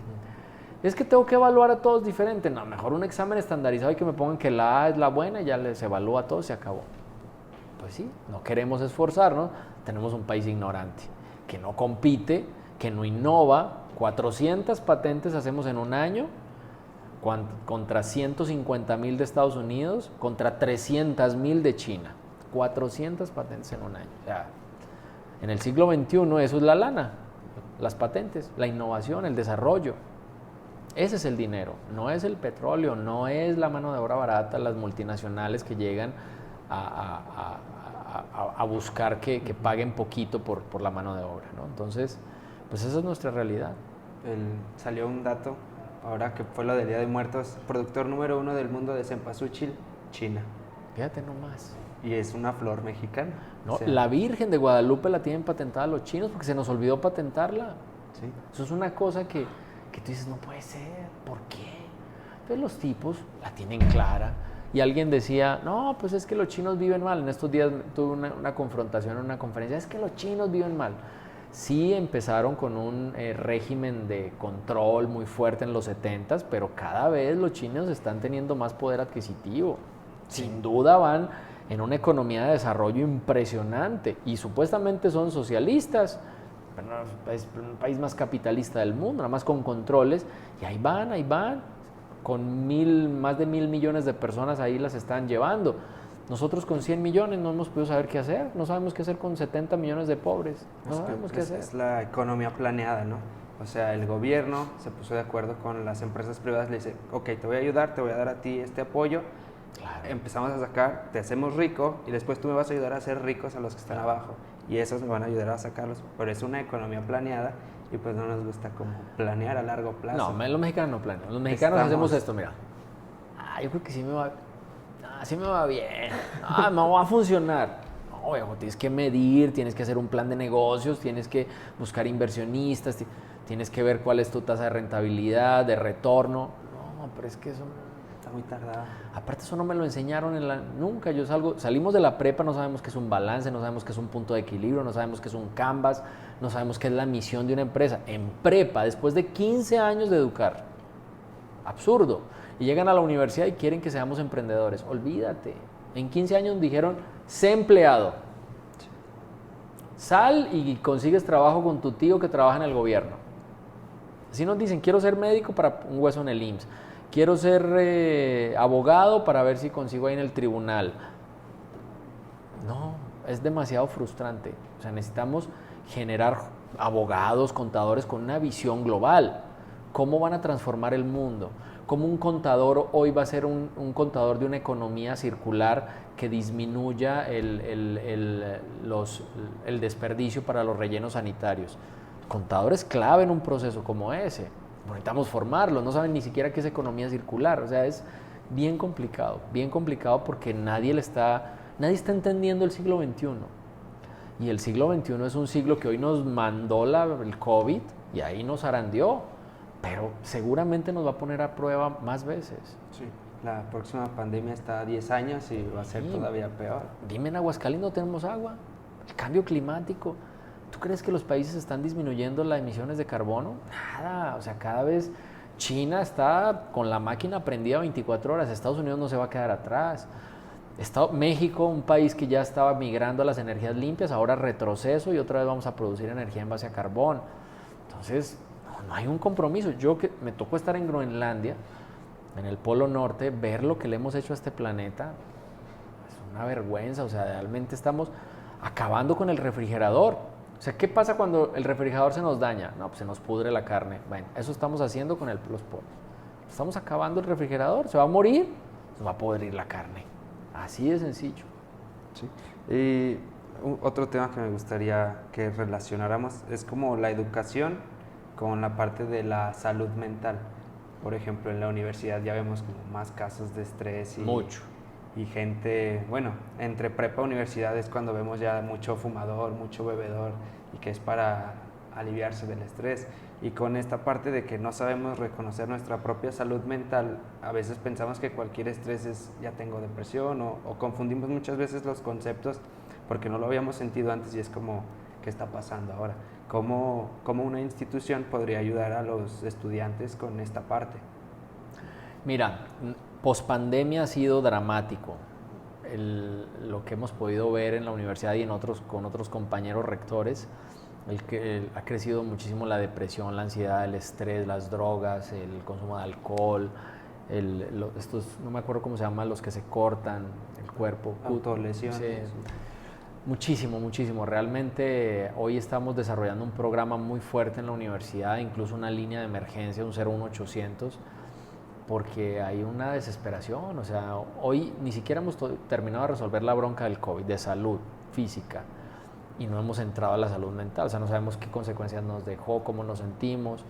Es que tengo que evaluar a todos diferente. No, mejor un examen estandarizado y que me pongan que la A es la buena y ya les evalúa a todos y se acabó. Pues sí, no queremos esforzarnos. Tenemos un país ignorante que no compite, que no innova. 400 patentes hacemos en un año contra 150,000 de Estados Unidos, contra 300,000 de China. 400 patentes en un año. O sea, en el siglo XXI eso es la lana, las patentes, la innovación, el desarrollo. Ese es el dinero, no es el petróleo, no es la mano de obra barata, las multinacionales que llegan a buscar que paguen poquito por la mano de obra, ¿no? Entonces, pues esa es nuestra realidad. Salió un dato, ahora que fue lo del Día de Muertos, productor número 1 del mundo de cempasúchil, China. Fíjate nomás. Y es una flor mexicana. No, o sea, la Virgen de Guadalupe la tienen patentada los chinos porque se nos olvidó patentarla. Sí. Eso es una cosa que tú dices, no puede ser, ¿por qué? Pues los tipos la tienen clara. Y alguien decía, no, pues es que los chinos viven mal. En estos días tuve una confrontación en una conferencia, es que los chinos viven mal. Sí empezaron con un régimen de control muy fuerte en los 70s, pero cada vez los chinos están teniendo más poder adquisitivo. Sí. Sin duda van en una economía de desarrollo impresionante y supuestamente son socialistas. Es un país más capitalista del mundo, nada más con controles, y ahí van, con más de 1,000 millones de personas ahí las están llevando. Nosotros con 100 millones no hemos podido saber qué hacer, no sabemos qué hacer con 70 millones de pobres, no sabemos qué hacer. Es la economía planeada, ¿no? O sea, el gobierno se puso de acuerdo con las empresas privadas, le dice, ok, te voy a ayudar, te voy a dar a ti este apoyo, claro. Empezamos a sacar, te hacemos rico y después tú me vas a ayudar a hacer ricos a los que están abajo. Y esos me van a ayudar a sacarlos, pero es una economía planeada y pues no nos gusta como planear a largo plazo. No, los mexicanos no planean, los mexicanos hacemos esto, mira, yo creo que sí me va bien, no va a funcionar. No, viejo, tienes que medir, tienes que hacer un plan de negocios, tienes que buscar inversionistas, tienes que ver cuál es tu tasa de rentabilidad, de retorno. No, pero es que eso está muy tardado. Aparte eso no me lo enseñaron nunca. Salimos de la prepa, no sabemos qué es un balance, no sabemos qué es un punto de equilibrio, no sabemos qué es un canvas, no sabemos qué es la misión de una empresa. En prepa, después de 15 años de educar. Absurdo. Y llegan a la universidad y quieren que seamos emprendedores. Olvídate. En 15 años dijeron, sé empleado. Sal y consigues trabajo con tu tío que trabaja en el gobierno. Así nos dicen, quiero ser médico para un hueso en el IMSS. Quiero ser abogado para ver si consigo ahí en el tribunal. No, es demasiado frustrante. O sea, necesitamos generar abogados, contadores con una visión global. ¿Cómo van a transformar el mundo? ¿Cómo un contador hoy va a ser un contador de una economía circular que disminuya el desperdicio para los rellenos sanitarios? El contador es clave en un proceso como ese. Necesitamos formarlos, no saben ni siquiera qué es economía circular. O sea, es bien complicado porque nadie está entendiendo el siglo XXI. Y el siglo XXI es un siglo que hoy nos mandó el COVID y ahí nos zarandeó. Pero seguramente nos va a poner a prueba más veces. Sí, la próxima pandemia está a 10 años y va a ser todavía peor. Dime, en Aguascalientes no tenemos agua. El cambio climático. ¿Tú crees que los países están disminuyendo las emisiones de carbono? Nada. O sea, cada vez China está con la máquina prendida 24 horas. Estados Unidos no se va a quedar atrás. México, un país que ya estaba migrando a las energías limpias, ahora retroceso y otra vez vamos a producir energía en base a carbón. Entonces, no hay un compromiso. Que me tocó estar en Groenlandia, en el Polo Norte, ver lo que le hemos hecho a este planeta, es una vergüenza. O sea, realmente estamos acabando con el refrigerador. O sea, ¿qué pasa cuando el refrigerador se nos daña? No, pues se nos pudre la carne. Bueno, eso estamos haciendo con los pollos. Estamos acabando el refrigerador, se va a morir, se va a podrir la carne. Así de sencillo. Sí. Y otro tema que me gustaría que relacionáramos es como la educación con la parte de la salud mental. Por ejemplo, en la universidad ya vemos como más casos de estrés Mucho. y gente, bueno, entre prepa y universidad es cuando vemos ya mucho fumador, mucho bebedor y que es para aliviarse del estrés. Y con esta parte de que no sabemos reconocer nuestra propia salud mental, a veces pensamos que cualquier estrés es ya tengo depresión o confundimos muchas veces los conceptos porque no lo habíamos sentido antes y es como, ¿qué está pasando ahora? ¿Cómo una institución podría ayudar a los estudiantes con esta parte? Mira, pospandemia ha sido dramático. Lo que hemos podido ver en la universidad y con otros compañeros rectores, ha crecido muchísimo la depresión, la ansiedad, el estrés, las drogas, el consumo de alcohol, no me acuerdo cómo se llaman, los que se cortan el cuerpo. Autolesiones. Sí. Muchísimo, muchísimo. Realmente hoy estamos desarrollando un programa muy fuerte en la universidad, incluso una línea de emergencia, un 01800, porque hay una desesperación. O sea, hoy ni siquiera hemos terminado de resolver la bronca del COVID, de salud física, y no hemos entrado a la salud mental. O sea, no sabemos qué consecuencias nos dejó, cómo nos sentimos,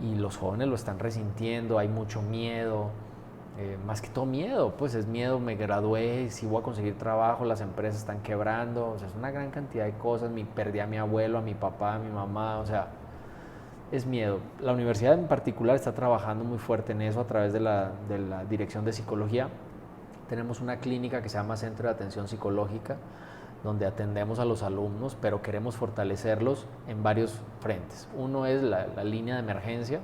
y los jóvenes lo están resintiendo, hay mucho miedo. Más que todo miedo, pues es miedo, me gradué, si voy a conseguir trabajo, las empresas están quebrando, o sea, es una gran cantidad de cosas, perdí a mi abuelo, a mi papá, a mi mamá, o sea, es miedo. La universidad en particular está trabajando muy fuerte en eso a través de la Dirección de Psicología. Tenemos una clínica que se llama Centro de Atención Psicológica, donde atendemos a los alumnos, pero queremos fortalecerlos en varios frentes. Uno es la línea de emergencia.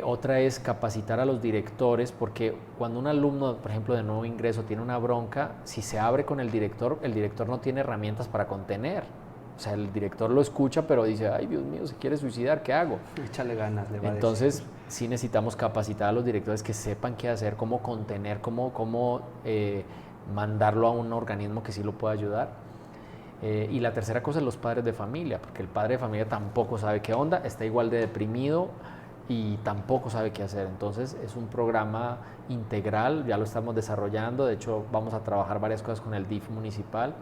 Otra es capacitar a los directores, porque cuando un alumno, por ejemplo, de nuevo ingreso tiene una bronca, si se abre con el director no tiene herramientas para contener. O sea, el director lo escucha, pero dice, ay, Dios mío, se quiere suicidar, ¿qué hago? Échale ganas, le va Entonces, a decir. sí necesitamos capacitar a los directores que sepan qué hacer, cómo contener, cómo mandarlo a un organismo que sí lo pueda ayudar. Y la tercera cosa es los padres de familia, porque el padre de familia tampoco sabe qué onda, está igual de deprimido y tampoco sabe qué hacer. Entonces es un programa integral, ya lo estamos desarrollando, de hecho vamos a trabajar varias cosas con el DIF municipal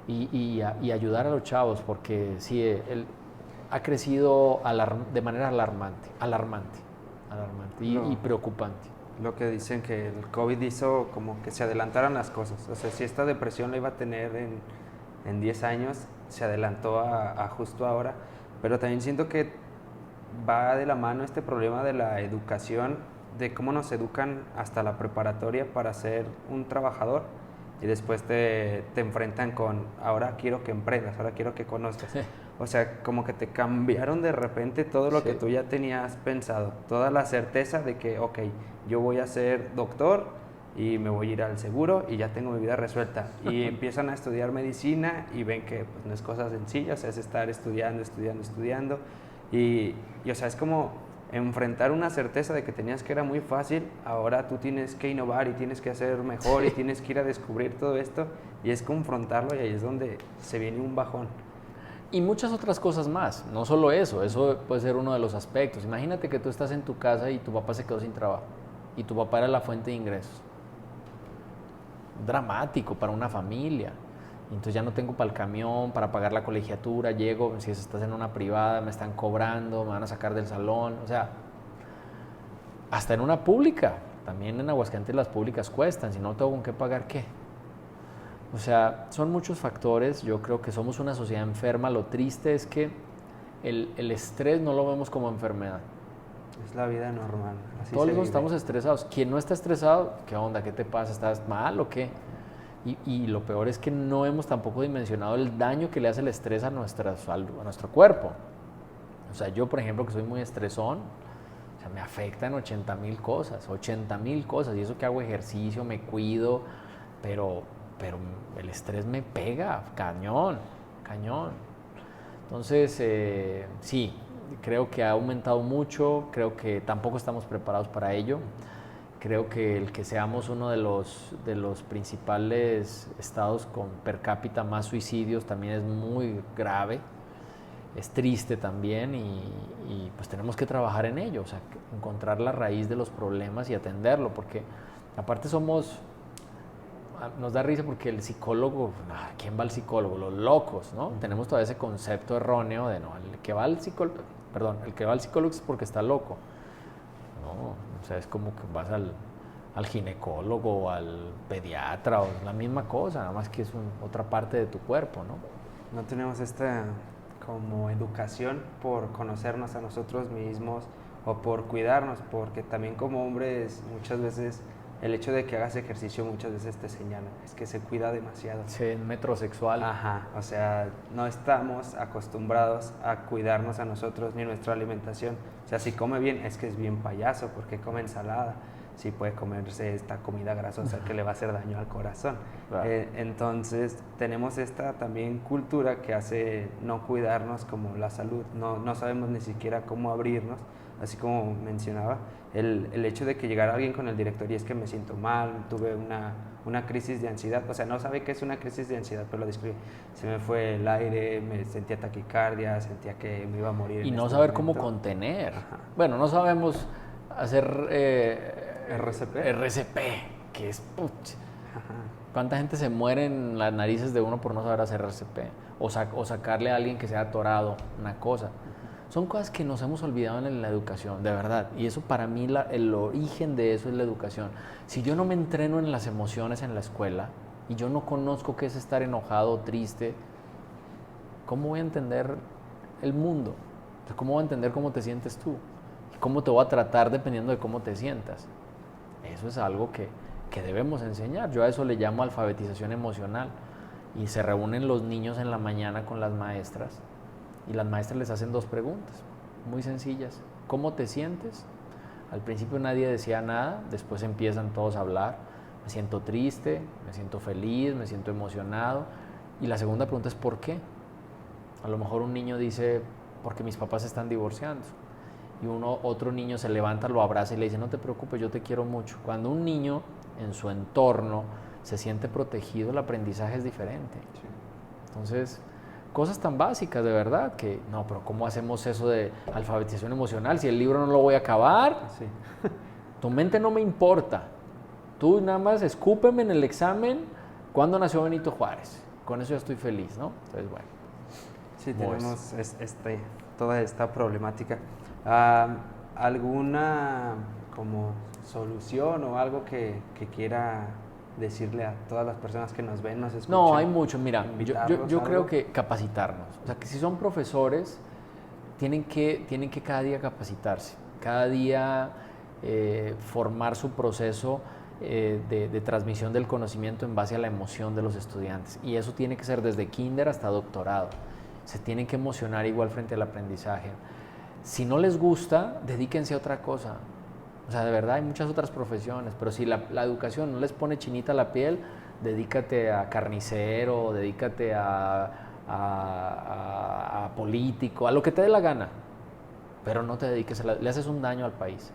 y ayudar a los chavos, porque sí, él ha crecido de manera alarmante y preocupante. Lo que dicen que el COVID hizo como que se adelantaran las cosas, o sea, si esta depresión la iba a tener en 10 años, se adelantó a justo ahora, pero también siento que va de la mano este problema de la educación, de cómo nos educan hasta la preparatoria para ser un trabajador y después te enfrentan con, ahora quiero que emprendas, ahora quiero que conozcas. Sí. O sea, como que te cambiaron de repente todo lo Sí. que tú ya tenías pensado, toda la certeza de que, ok, yo voy a ser doctor y me voy a ir al seguro y ya tengo mi vida resuelta. Y empiezan a estudiar medicina y ven que pues, no es cosa sencilla, o sea, es estar estudiando. Y, o sea, es como enfrentar una certeza de que tenías que era muy fácil, ahora tú tienes que innovar y tienes que hacer mejor y tienes que ir a descubrir todo esto y es confrontarlo y ahí es donde se viene un bajón. Y muchas otras cosas más, no solo eso puede ser uno de los aspectos. Imagínate que tú estás en tu casa y tu papá se quedó sin trabajo y tu papá era la fuente de ingresos. Dramático para una familia. Entonces ya no tengo para el camión, para pagar la colegiatura, llego, si estás en una privada, me están cobrando, me van a sacar del salón, o sea, hasta en una pública, también en Aguascalientes las públicas cuestan, si no tengo con qué pagar, ¿qué? O sea, son muchos factores, yo creo que somos una sociedad enferma, lo triste es que el estrés no lo vemos como enfermedad. Es la vida normal. Así Todos se estamos vive. estresados. Quien no está estresado, ¿qué onda? ¿Qué te pasa? ¿Estás mal o qué? Y lo peor es que no hemos tampoco dimensionado el daño que le hace el estrés a nuestro cuerpo. O sea, yo, por ejemplo, que soy muy estresón, o sea, me afectan 80,000 cosas, y eso que hago ejercicio, me cuido, pero el estrés me pega, cañón. Entonces, sí, creo que ha aumentado mucho, creo que tampoco estamos preparados para ello. Creo que el que seamos uno de los principales estados con per cápita más suicidios también es muy grave, es triste también y pues tenemos que trabajar en ello, o sea, encontrar la raíz de los problemas y atenderlo, porque aparte nos da risa porque el psicólogo, ¿quién va al psicólogo? Los locos, ¿no? Tenemos todavía ese concepto erróneo de, no, el que va al psicólogo es porque está loco. No, o sea, es como que vas al ginecólogo o al pediatra, o es la misma cosa, nada más que es otra parte de tu cuerpo, ¿no? No tenemos esta como educación por conocernos a nosotros mismos o por cuidarnos, porque también como hombres muchas veces el hecho de que hagas ejercicio muchas veces te señala, es que se cuida demasiado. Sí, metrosexual. Ajá, o sea, no estamos acostumbrados a cuidarnos a nosotros ni nuestra alimentación. O sea, si come bien, es que es bien payaso, porque come ensalada. Si puede comerse esta comida grasosa que le va a hacer daño al corazón. Claro. Entonces, tenemos esta también cultura que hace no cuidarnos como la salud. No sabemos ni siquiera cómo abrirnos, así como mencionaba. El hecho de que llegara alguien con el director y es que me siento mal, tuve una crisis de ansiedad, o sea, no sabe qué es una crisis de ansiedad, pero lo describe. Se me fue el aire, me sentía taquicardia, sentía que me iba a morir. Y no saber cómo contener. Ajá. Bueno, no sabemos hacer RCP, que es... ¿Cuánta gente se muere en las narices de uno por no saber hacer RCP? O sacarle a alguien que se ha atorado una cosa. Son cosas que nos hemos olvidado en la educación, de verdad. Y eso para mí, el origen de eso es la educación. Si yo no me entreno en las emociones en la escuela y yo no conozco qué es estar enojado o triste, ¿cómo voy a entender el mundo? ¿Cómo voy a entender cómo te sientes tú? ¿Cómo te voy a tratar dependiendo de cómo te sientas? Eso es algo que debemos enseñar. Yo a eso le llamo alfabetización emocional. Y se reúnen los niños en la mañana con las maestras y las maestras les hacen 2 preguntas muy sencillas. ¿Cómo te sientes? Al principio nadie decía nada, después empiezan todos a hablar. Me siento triste, me siento feliz, me siento emocionado. Y la segunda pregunta es ¿por qué? A lo mejor un niño dice porque mis papás se están divorciando. Y otro niño se levanta, lo abraza y le dice no te preocupes, yo te quiero mucho. Cuando un niño en su entorno se siente protegido, el aprendizaje es diferente. Sí. Entonces, cosas tan básicas de verdad que, no, pero ¿cómo hacemos eso de alfabetización emocional? Si el libro no lo voy a acabar, sí. Tu mente no me importa. Tú nada más escúpeme en el examen cuándo nació Benito Juárez. Con eso ya estoy feliz, ¿no? Entonces, bueno. Sí, tenemos toda esta problemática. ¿Alguna como solución o algo que quiera decirle a todas las personas que nos ven, nos escuchan? No, hay mucho. Mira, yo creo que capacitarnos. O sea, que si son profesores, tienen que cada día capacitarse. Cada día formar su proceso de transmisión del conocimiento en base a la emoción de los estudiantes. Y eso tiene que ser desde kinder hasta doctorado. Se tienen que emocionar igual frente al aprendizaje. Si no les gusta, dedíquense a otra cosa. O sea, de verdad hay muchas otras profesiones, pero si la educación no les pone chinita la piel, dedícate a carnicero, dedícate a político, a lo que te dé la gana, pero no te dediques, le haces un daño al país.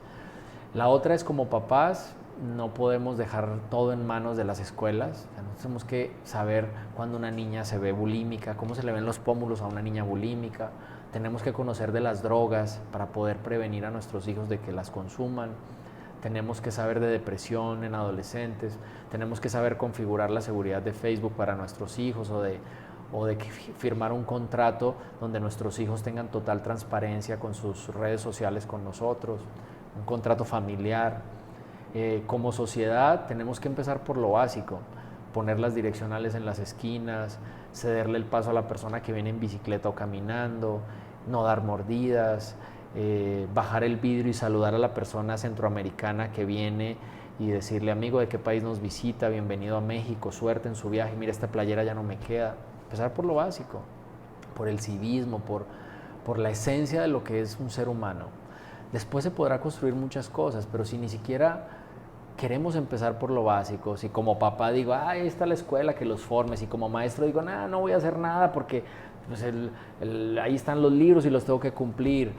La otra es como papás, no podemos dejar todo en manos de las escuelas. O sea, tenemos que saber cuando una niña se ve bulímica, cómo se le ven los pómulos a una niña bulímica. Tenemos que conocer de las drogas para poder prevenir a nuestros hijos de que las consuman. Tenemos que saber de depresión en adolescentes. Tenemos que saber configurar la seguridad de Facebook para nuestros hijos o de firmar un contrato donde nuestros hijos tengan total transparencia con sus redes sociales con nosotros. Un contrato familiar. Como sociedad tenemos que empezar por lo básico. Poner las direccionales en las esquinas, cederle el paso a la persona que viene en bicicleta o caminando, no dar mordidas, bajar el vidrio y saludar a la persona centroamericana que viene y decirle, amigo, ¿de qué país nos visita? Bienvenido a México, suerte en su viaje, mira, esta playera ya no me queda. Empezar por lo básico, por el civismo, por la esencia de lo que es un ser humano. Después se podrá construir muchas cosas, pero si ni siquiera queremos empezar por lo básico, si como papá digo, ahí está la escuela, que los formes, y como maestro digo, no voy a hacer nada porque pues ahí están los libros y los tengo que cumplir.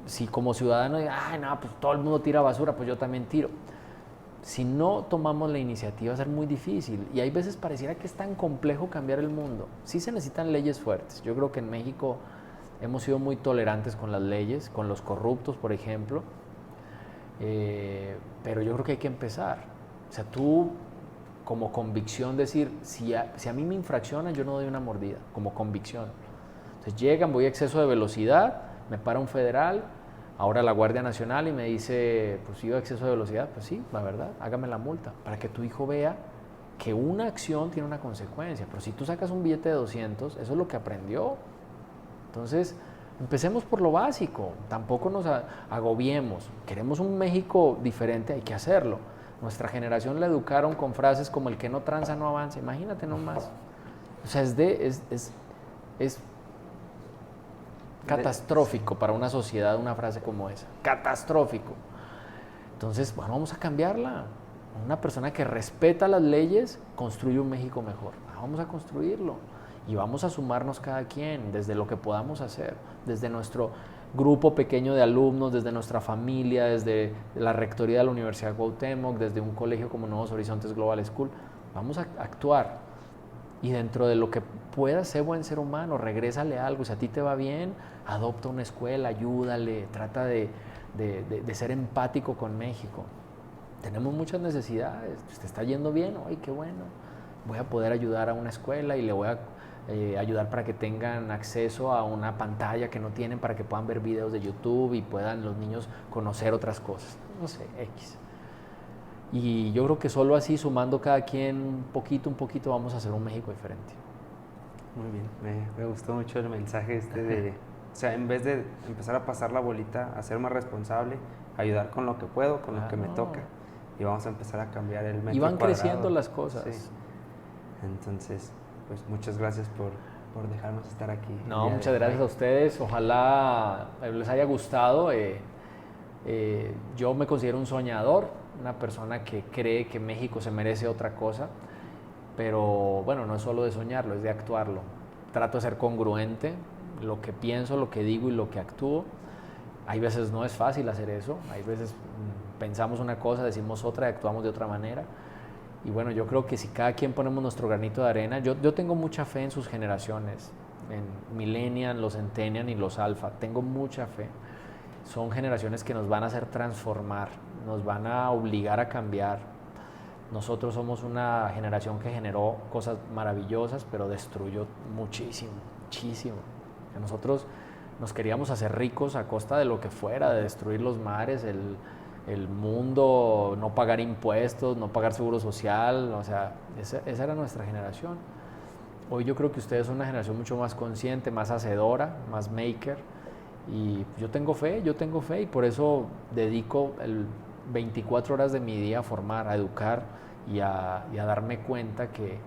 si como ciudadano, ay, no, pues todo el mundo tira basura, pues yo también tiro. Si no tomamos la iniciativa va a ser muy difícil y hay veces pareciera que es tan complejo cambiar el mundo. Sí se necesitan leyes fuertes. Yo creo que en México hemos sido muy tolerantes con las leyes, con los corruptos, por ejemplo, pero yo creo que hay que empezar. O sea, tú como convicción decir, si a mí me infraccionan, yo no doy una mordida, como convicción. Entonces llegan, voy a exceso de velocidad, me para un federal, ahora la Guardia Nacional y me dice, pues iba a exceso de velocidad, pues sí, la verdad, hágame la multa, para que tu hijo vea que una acción tiene una consecuencia. Pero si tú sacas un billete de 200, eso es lo que aprendió. Entonces, empecemos por lo básico, tampoco nos agobiemos. Queremos un México diferente, hay que hacerlo. Nuestra generación la educaron con frases como el que no tranza no avanza, imagínate nomás. O sea, es catastrófico para una sociedad una frase como esa, catastrófico. Entonces, bueno, vamos a cambiarla. Una persona que respeta las leyes construye un México mejor. Vamos a construirlo y vamos a sumarnos cada quien desde lo que podamos hacer, desde nuestro grupo pequeño de alumnos, desde nuestra familia, desde la rectoría de la Universidad Cuauhtémoc, desde un colegio como Nuevos Horizontes Global School. Vamos a actuar y dentro de lo que puedas, ser buen ser humano, regrésale algo. Si a ti te va bien, adopta una escuela, ayúdale, trata de ser empático con México. Tenemos muchas necesidades, te está yendo bien, ay, qué bueno, voy a poder ayudar a una escuela y le voy a ayudar para que tengan acceso a una pantalla que no tienen, para que puedan ver videos de YouTube y puedan los niños conocer otras cosas, no sé, X. Y yo creo que solo así, sumando cada quien un poquito, vamos a hacer un México diferente. Muy bien, me gustó mucho el mensaje de, o sea, en vez de empezar a pasar la bolita, a ser más responsable, ayudar con lo que puedo, con lo que me toca, y vamos a empezar a cambiar el metro y van cuadrado. Creciendo las cosas. Sí. Entonces, pues muchas gracias por dejarnos estar aquí. No, muchas gracias a ustedes, ojalá les haya gustado. Yo me considero un soñador, una persona que cree que México se merece otra cosa, pero bueno, no es solo de soñarlo, es de actuarlo. Trato de ser congruente, lo que pienso, lo que digo y lo que actúo. Hay veces no es fácil hacer eso, hay veces pensamos una cosa, decimos otra y actuamos de otra manera. Y bueno, yo creo que si cada quien ponemos nuestro granito de arena, yo tengo mucha fe en sus generaciones, en Millennial, los Centennial y los Alpha, tengo mucha fe. Son generaciones que nos van a hacer transformar, nos van a obligar a cambiar. Nosotros somos una generación que generó cosas maravillosas, pero destruyó muchísimo, muchísimo. Nosotros nos queríamos hacer ricos a costa de lo que fuera, de destruir los mares, el mundo, no pagar impuestos, no pagar seguro social, o sea, esa era nuestra generación. Hoy yo creo que ustedes son una generación mucho más consciente, más hacedora, más maker, y yo tengo fe y por eso dedico 24 horas de mi día a formar, a educar y a darme cuenta que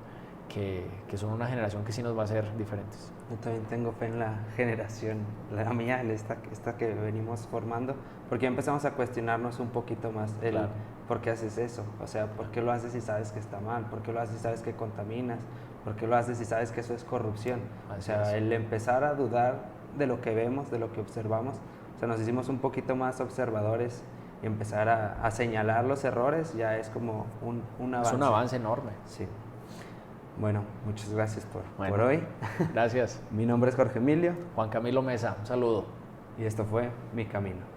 son una generación que sí nos va a hacer diferentes. Yo también tengo fe en la generación, la mía, esta que venimos formando, porque empezamos a cuestionarnos un poquito más Claro. ¿por qué haces eso? O sea, ¿por qué lo haces si sabes que está mal? ¿Por qué lo haces si sabes que contaminas? ¿Por qué lo haces si sabes que eso es corrupción? Así o sea, es. el empezar a dudar de lo que vemos, de lo que observamos, o sea, nos hicimos un poquito más observadores y empezar a señalar los errores ya es como un avance. Es un avance enorme. Sí. Bueno, muchas gracias por hoy. Gracias. Mi nombre es Jorge Emilio. Juan Camilo Mesa, un saludo. Y esto fue Mi Camino.